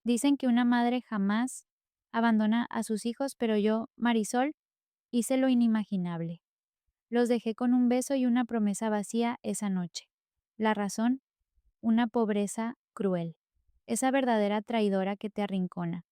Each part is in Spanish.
Dicen que una madre jamás abandona a sus hijos, pero yo, Marisol, hice lo inimaginable. Los dejé con un beso y una promesa vacía esa noche. La razón, una pobreza cruel. Esa verdadera traidora que te arrincona.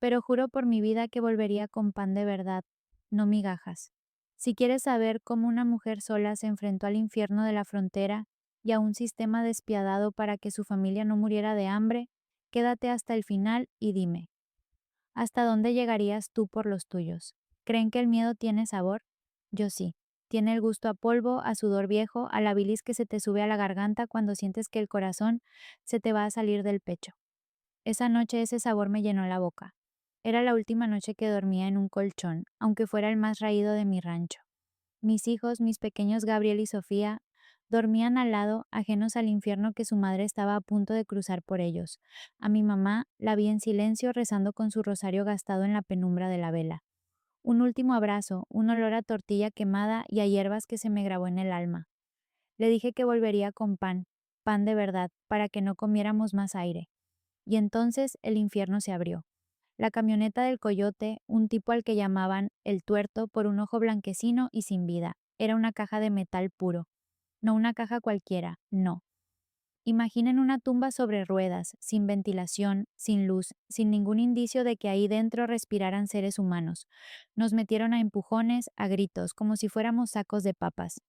Pero juro por mi vida que volvería con pan de verdad, no migajas. Si quieres saber cómo una mujer sola se enfrentó al infierno de la frontera y a un sistema despiadado para que su familia no muriera de hambre, quédate hasta el final y dime, ¿hasta dónde llegarías tú por los tuyos? ¿Creen que el miedo tiene sabor? Yo sí. Tiene el gusto a polvo, a sudor viejo, a la bilis que se te sube a la garganta cuando sientes que el corazón se te va a salir del pecho. Esa noche ese sabor me llenó la boca. Era la última noche que dormía en un colchón, aunque fuera el más raído de mi rancho. Mis hijos, mis pequeños Gabriel y Sofía, dormían al lado, ajenos al infierno que su madre estaba a punto de cruzar por ellos. A mi mamá la vi en silencio rezando con su rosario gastado en la penumbra de la vela. Un último abrazo, un olor a tortilla quemada y a hierbas que se me grabó en el alma. Le dije que volvería con pan, pan de verdad, para que no comiéramos más aire. Y entonces el infierno se abrió. La camioneta del coyote, un tipo al que llamaban el tuerto por un ojo blanquecino y sin vida, era una caja de metal puro. No una caja cualquiera, no. Imaginen una tumba sobre ruedas, sin ventilación, sin luz, sin ningún indicio de que ahí dentro respiraran seres humanos. Nos metieron a empujones, a gritos, como si fuéramos sacos de papas.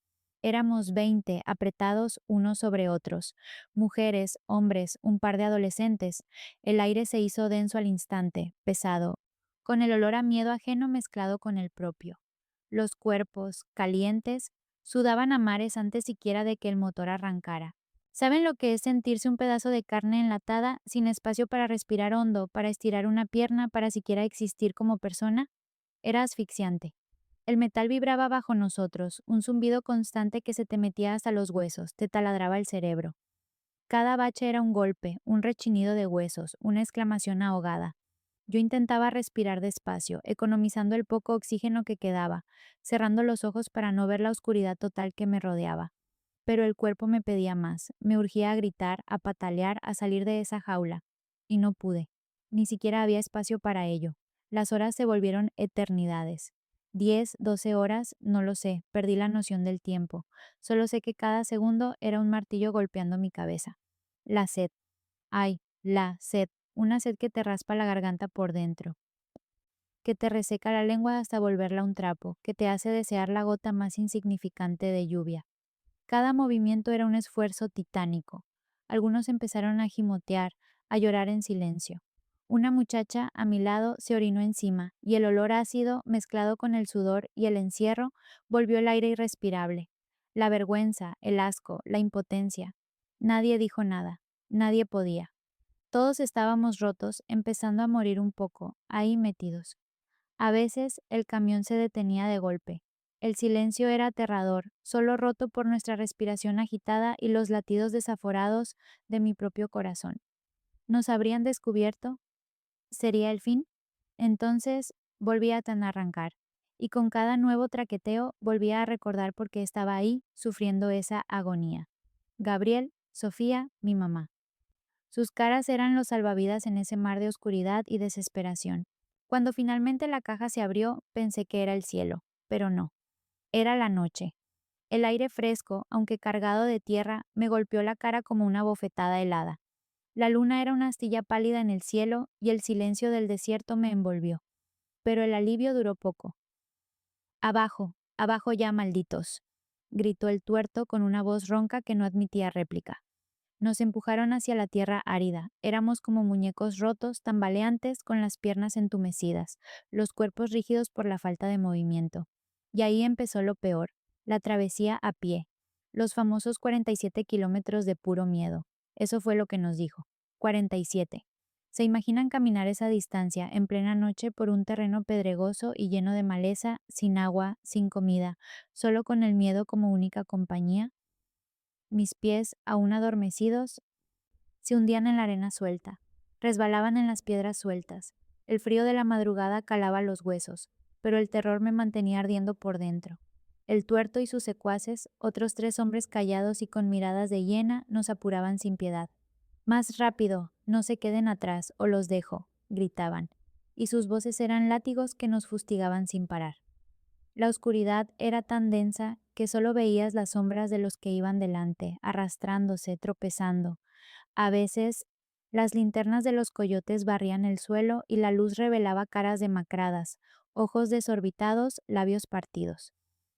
Éramos 20, apretados unos sobre otros. Mujeres, hombres, un par de adolescentes. El aire se hizo denso al instante, pesado, con el olor a miedo ajeno mezclado con el propio. Los cuerpos, calientes, sudaban a mares antes siquiera de que el motor arrancara. ¿Saben lo que es sentirse un pedazo de carne enlatada, sin espacio para respirar hondo, para estirar una pierna, para siquiera existir como persona? Era asfixiante. El metal vibraba bajo nosotros, un zumbido constante que se te metía hasta los huesos, te taladraba el cerebro. Cada bache era un golpe, un rechinido de huesos, una exclamación ahogada. Yo intentaba respirar despacio, economizando el poco oxígeno que quedaba, cerrando los ojos para no ver la oscuridad total que me rodeaba. Pero el cuerpo me pedía más, me urgía a gritar, a patalear, a salir de esa jaula. Y no pude. Ni siquiera había espacio para ello. Las horas se volvieron eternidades. 10, 12 horas, no lo sé, perdí la noción del tiempo. Solo sé que cada segundo era un martillo golpeando mi cabeza. La sed. Ay, la sed. Una sed que te raspa la garganta por dentro, que te reseca la lengua hasta volverla un trapo, que te hace desear la gota más insignificante de lluvia. Cada movimiento era un esfuerzo titánico. Algunos empezaron a gimotear, a llorar en silencio. Una muchacha a mi lado se orinó encima, y el olor ácido, mezclado con el sudor y el encierro, volvió el aire irrespirable. La vergüenza, el asco, la impotencia. Nadie dijo nada. Nadie podía. Todos estábamos rotos, empezando a morir un poco, ahí metidos. A veces el camión se detenía de golpe. El silencio era aterrador, solo roto por nuestra respiración agitada y los latidos desaforados de mi propio corazón. ¿Nos habrían descubierto? ¿Sería el fin? Entonces volvía a arrancar, y con cada nuevo traqueteo volvía a recordar por qué estaba ahí, sufriendo esa agonía. Gabriel, Sofía, mi mamá. Sus caras eran los salvavidas en ese mar de oscuridad y desesperación. Cuando finalmente la caja se abrió, pensé que era el cielo, pero no, era la noche. El aire fresco, aunque cargado de tierra, me golpeó la cara como una bofetada helada. La luna era una astilla pálida en el cielo y el silencio del desierto me envolvió. Pero el alivio duró poco. Abajo, abajo ya, malditos, gritó el tuerto con una voz ronca que no admitía réplica. Nos empujaron hacia la tierra árida. Éramos como muñecos rotos, tambaleantes, con las piernas entumecidas, los cuerpos rígidos por la falta de movimiento. Y ahí empezó lo peor, la travesía a pie. Los famosos 47 kilómetros de puro miedo. Eso fue lo que nos dijo. 47. ¿Se imaginan caminar esa distancia en plena noche por un terreno pedregoso y lleno de maleza, sin agua, sin comida, solo con el miedo como única compañía? Mis pies, aún adormecidos, se hundían en la arena suelta, resbalaban en las piedras sueltas. El frío de la madrugada calaba los huesos, pero el terror me mantenía ardiendo por dentro. El tuerto y sus secuaces, otros 3 hombres callados y con miradas de hiena, nos apuraban sin piedad. Más rápido, no se queden atrás o los dejo, gritaban, y sus voces eran látigos que nos fustigaban sin parar. La oscuridad era tan densa que solo veías las sombras de los que iban delante, arrastrándose, tropezando. A veces, las linternas de los coyotes barrían el suelo y la luz revelaba caras demacradas, ojos desorbitados, labios partidos.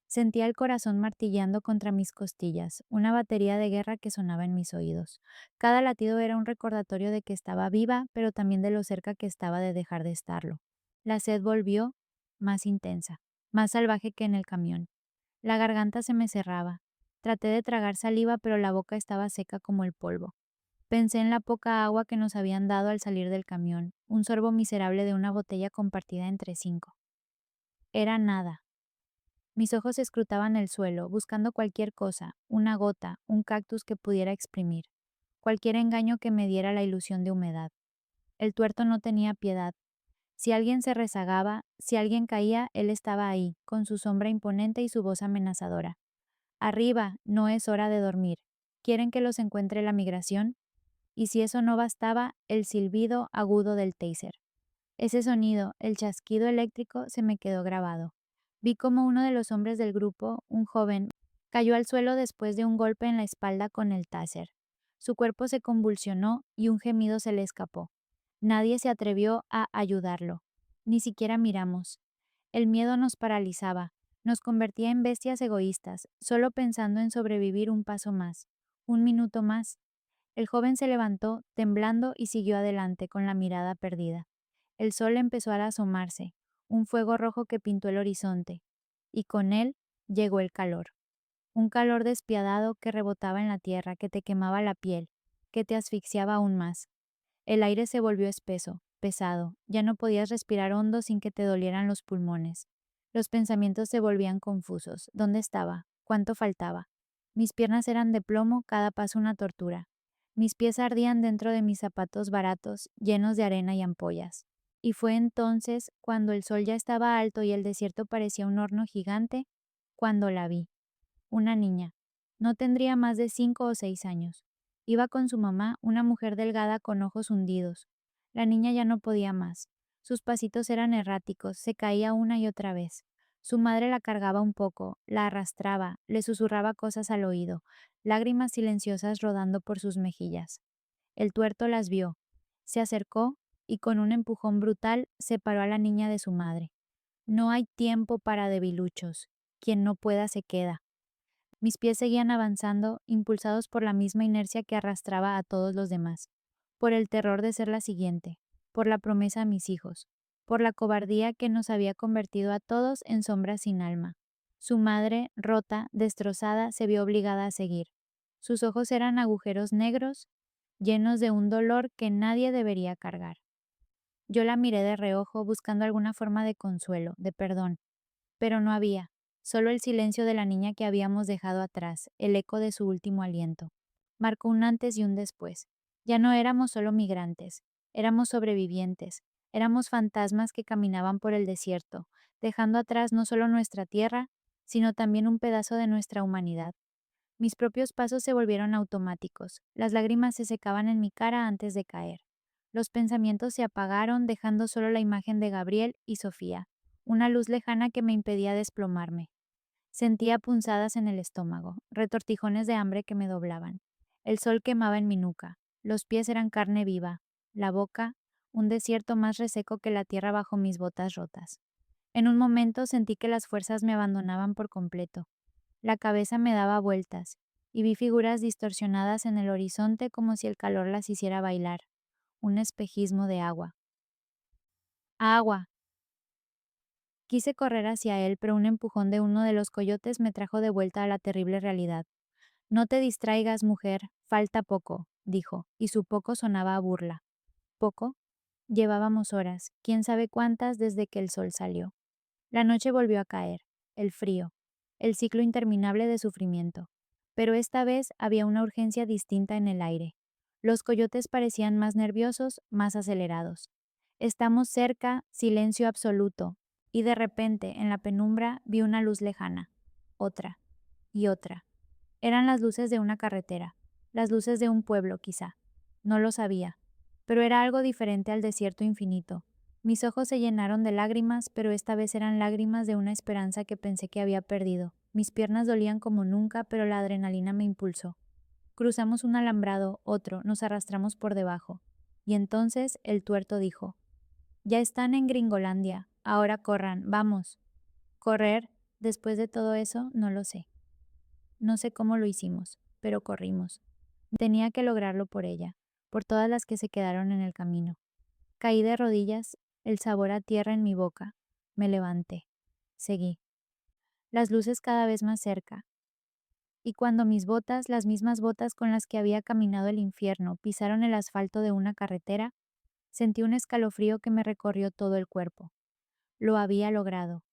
Sentía el corazón martilleando contra mis costillas, una batería de guerra que sonaba en mis oídos. Cada latido era un recordatorio de que estaba viva, pero también de lo cerca que estaba de dejar de estarlo. La sed volvió, más intensa, más salvaje que en el camión. La garganta se me cerraba. Traté de tragar saliva, pero la boca estaba seca como el polvo. Pensé en la poca agua que nos habían dado al salir del camión, un sorbo miserable de una botella compartida entre 5. Era nada. Mis ojos escrutaban el suelo, buscando cualquier cosa, una gota, un cactus que pudiera exprimir, cualquier engaño que me diera la ilusión de humedad. El tuerto no tenía piedad. Si alguien se rezagaba, si alguien caía, él estaba ahí, con su sombra imponente y su voz amenazadora. Arriba, no es hora de dormir. ¿Quieren que los encuentre la migración? Y si eso no bastaba, el silbido agudo del taser. Ese sonido, el chasquido eléctrico, se me quedó grabado. Vi como uno de los hombres del grupo, un joven, cayó al suelo después de un golpe en la espalda con el taser. Su cuerpo se convulsionó y un gemido se le escapó. Nadie se atrevió a ayudarlo. Ni siquiera miramos. El miedo nos paralizaba. Nos convertía en bestias egoístas, solo pensando en sobrevivir un paso más, un minuto más. El joven se levantó, temblando, y siguió adelante con la mirada perdida. El sol empezó a asomarse, un fuego rojo que pintó el horizonte, y con él llegó el calor. Un calor despiadado que rebotaba en la tierra, que te quemaba la piel, que te asfixiaba aún más. El aire se volvió espeso, pesado, ya no podías respirar hondo sin que te dolieran los pulmones. Los pensamientos se volvían confusos. ¿Dónde estaba? ¿Cuánto faltaba? Mis piernas eran de plomo, cada paso una tortura. Mis pies ardían dentro de mis zapatos baratos, llenos de arena y ampollas. Y fue entonces, cuando el sol ya estaba alto y el desierto parecía un horno gigante, cuando la vi. Una niña. No tendría más de 5 o 6 años. Iba con su mamá, una mujer delgada con ojos hundidos. La niña ya no podía más. Sus pasitos eran erráticos, se caía una y otra vez. Su madre la cargaba un poco, la arrastraba, le susurraba cosas al oído, lágrimas silenciosas rodando por sus mejillas. El tuerto las vio. Se acercó y con un empujón brutal separó a la niña de su madre. No hay tiempo para debiluchos. Quien no pueda se queda. Mis pies seguían avanzando, impulsados por la misma inercia que arrastraba a todos los demás, por el terror de ser la siguiente, por la promesa a mis hijos, por la cobardía que nos había convertido a todos en sombras sin alma. Su madre, rota, destrozada, se vio obligada a seguir. Sus ojos eran agujeros negros, llenos de un dolor que nadie debería cargar. Yo la miré de reojo buscando alguna forma de consuelo, de perdón, pero no había, solo el silencio de la niña que habíamos dejado atrás, el eco de su último aliento. Marcó un antes y un después. Ya no éramos solo migrantes, éramos sobrevivientes, éramos fantasmas que caminaban por el desierto, dejando atrás no solo nuestra tierra, sino también un pedazo de nuestra humanidad. Mis propios pasos se volvieron automáticos, las lágrimas se secaban en mi cara antes de caer. Los pensamientos se apagaron, dejando solo la imagen de Gabriel y Sofía, una luz lejana que me impedía desplomarme. Sentía punzadas en el estómago, retortijones de hambre que me doblaban. El sol quemaba en mi nuca, los pies eran carne viva, la boca, un desierto más reseco que la tierra bajo mis botas rotas. En un momento sentí que las fuerzas me abandonaban por completo. La cabeza me daba vueltas, y vi figuras distorsionadas en el horizonte como si el calor las hiciera bailar. Un espejismo de agua. ¡Agua! Quise correr hacia él, pero un empujón de uno de los coyotes me trajo de vuelta a la terrible realidad. No te distraigas, mujer, falta poco, dijo, y su poco sonaba a burla. ¿Poco? Llevábamos horas, quién sabe cuántas desde que el sol salió. La noche volvió a caer, el frío, el ciclo interminable de sufrimiento. Pero esta vez había una urgencia distinta en el aire. Los coyotes parecían más nerviosos, más acelerados. Estamos cerca, silencio absoluto, y de repente, en la penumbra, vi una luz lejana. Otra. Y otra. Eran las luces de una carretera. Las luces de un pueblo, quizá. No lo sabía. Pero era algo diferente al desierto infinito. Mis ojos se llenaron de lágrimas, pero esta vez eran lágrimas de una esperanza que pensé que había perdido. Mis piernas dolían como nunca, pero la adrenalina me impulsó. Cruzamos un alambrado, otro, nos arrastramos por debajo. Y entonces el tuerto dijo: ya están en Gringolandia, ahora corran, vamos. Correr, después de todo eso, no lo sé. No sé cómo lo hicimos, pero corrimos. Tenía que lograrlo por ella, por todas las que se quedaron en el camino. Caí de rodillas, el sabor a tierra en mi boca. Me levanté. Seguí. Las luces cada vez más cerca. Y cuando mis botas, las mismas botas con las que había caminado el infierno, pisaron el asfalto de una carretera, sentí un escalofrío que me recorrió todo el cuerpo. Lo había logrado.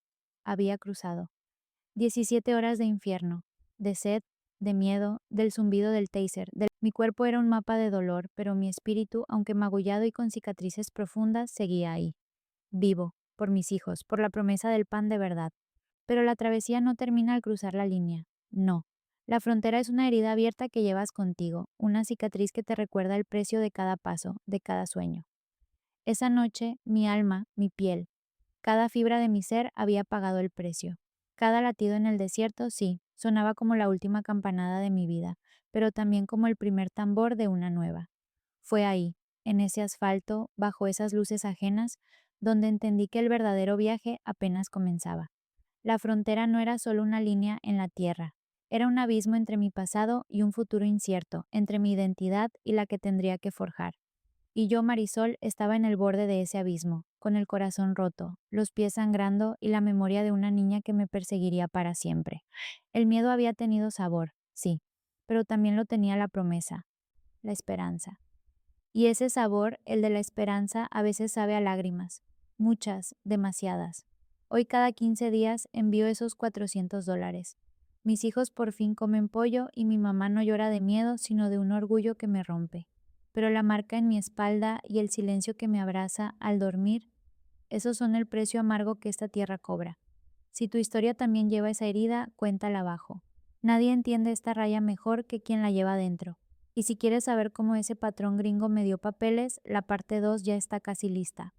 Había cruzado. 17 horas de infierno, de sed, de miedo, del zumbido del taser. Mi cuerpo era un mapa de dolor, pero mi espíritu, aunque magullado y con cicatrices profundas, seguía ahí. Vivo, por mis hijos, por la promesa del pan de verdad. Pero la travesía no termina al cruzar la línea. No. La frontera es una herida abierta que llevas contigo, una cicatriz que te recuerda el precio de cada paso, de cada sueño. Esa noche, mi alma, mi piel, cada fibra de mi ser había pagado el precio. Cada latido en el desierto, sí, sonaba como la última campanada de mi vida, pero también como el primer tambor de una nueva. Fue ahí, en ese asfalto, bajo esas luces ajenas, donde entendí que el verdadero viaje apenas comenzaba. La frontera no era solo una línea en la tierra, era un abismo entre mi pasado y un futuro incierto, entre mi identidad y la que tendría que forjar. Y yo, Marisol, estaba en el borde de ese abismo, con el corazón roto, los pies sangrando y la memoria de una niña que me perseguiría para siempre. El miedo había tenido sabor, sí, pero también lo tenía la promesa, la esperanza. Y ese sabor, el de la esperanza, a veces sabe a lágrimas, muchas, demasiadas. Hoy cada 15 días envío esos $400. Mis hijos por fin comen pollo y mi mamá no llora de miedo, sino de un orgullo que me rompe. Pero la marca en mi espalda y el silencio que me abraza al dormir, esos son el precio amargo que esta tierra cobra. Si tu historia también lleva esa herida, cuéntala abajo. Nadie entiende esta raya mejor que quien la lleva dentro. Y si quieres saber cómo ese patrón gringo me dio papeles, la parte 2 ya está casi lista.